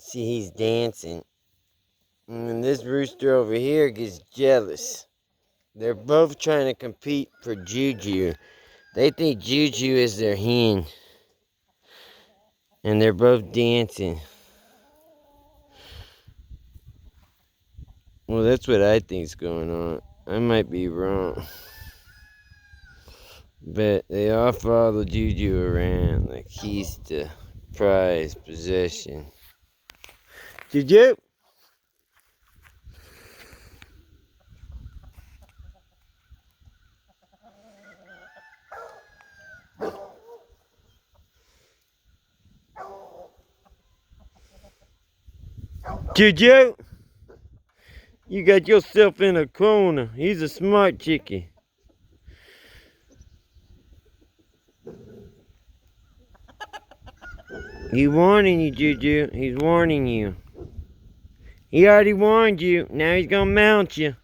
See, he's dancing. And this rooster over here gets jealous. They're both trying to compete for Juju. They think Juju is their hen. And they're both dancing. Well, that's what I think's going on. I might be wrong. But they all follow Juju around like he's the prized possession. Juju! Juju! You got yourself in a corner. He's a smart chickie. He's warning you, Juju. He's warning you. He already warned you. Now he's gonna mount you.